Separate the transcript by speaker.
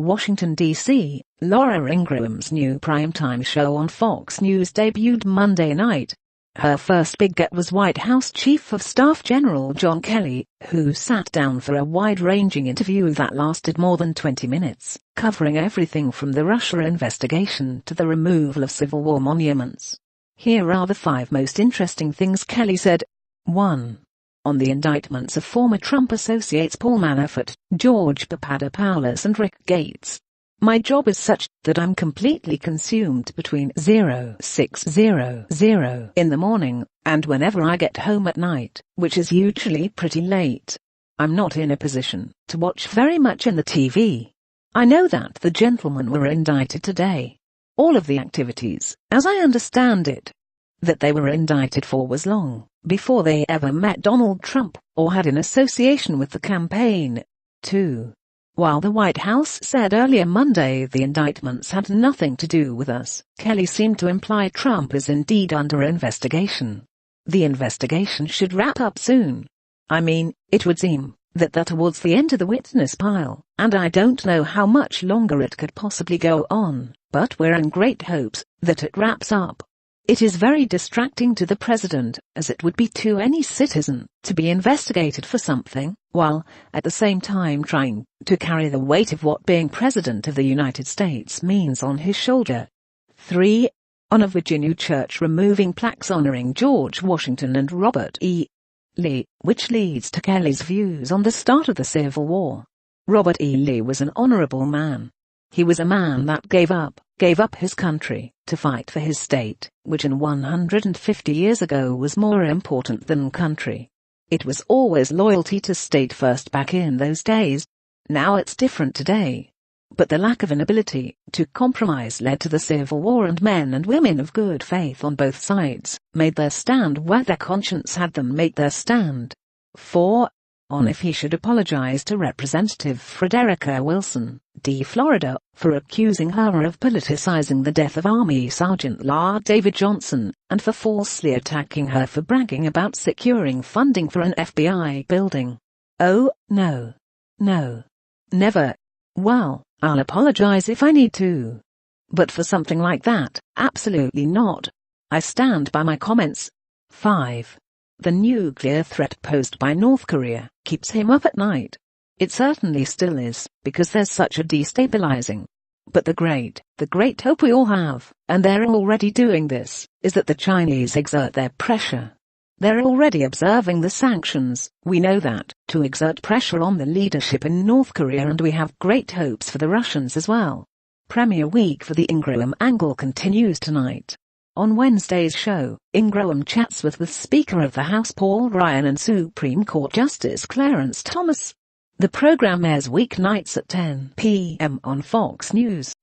Speaker 1: Washington, D.C., Laura Ingraham's new primetime show on Fox News debuted Monday night. Her first big get was White House Chief of Staff General John Kelly, who sat down for a wide-ranging interview that lasted more than 20 minutes, covering everything from the Russia investigation to the removal of Civil War monuments. Here are the 5 most interesting things Kelly said. 1. On the indictments of former Trump associates Paul Manafort, George Papadopoulos and Rick Gates. My job is such that I'm completely consumed between 0600 in the morning and whenever I get home at night, which is usually pretty late. I'm not in a position to watch very much in the TV. I know that the gentlemen were indicted today. All of the activities, as I understand it, that they were indicted for was long before they ever met Donald Trump or had an association with the campaign. 2. While the White House said earlier Monday the indictments had nothing to do with us, Kelly seemed to imply Trump is indeed under investigation. The investigation should wrap up soon. I mean, it would seem that they're towards the end of the witness pile, and I don't know how much longer it could possibly go on, but we're in great hopes that it wraps up. It is very distracting to the president, as it would be to any citizen, to be investigated for something, while, at the same time trying to carry the weight of what being president of the United States means on his shoulder. 3. On a Virginia church removing plaques honoring George Washington and Robert E. Lee, which leads to Kelly's views on the start of the Civil War. Robert E. Lee was an honorable man. He was a man that gave up his country to fight for his state, which in 150 years ago was more important than country. It was always loyalty to state first back in those days. Now it's different today. But the lack of an ability to compromise led to the Civil War, and men and women of good faith on both sides made their stand where their conscience had them make their stand. 4. On if he should apologize to Representative Frederica Wilson, D. Florida, for accusing her of politicizing the death of Army Sergeant La David Johnson, and for falsely attacking her for bragging about securing funding for an FBI building. Oh, no. No. Never. Well, I'll apologize if I need to. But for something like that, absolutely not. I stand by my comments. 5. The nuclear threat posed by North Korea keeps him up at night. It certainly still is, because there's such a destabilizing. But the great hope we all have, and they're already doing this, is that the Chinese exert their pressure. They're already observing the sanctions, we know that, to exert pressure on the leadership in North Korea, and we have great hopes for the Russians as well. Premiere week for the Ingraham angle continues tonight. On Wednesday's show, Ingraham chats with Speaker of the House Paul Ryan and Supreme Court Justice Clarence Thomas. The program airs weeknights at 10 p.m. on Fox News.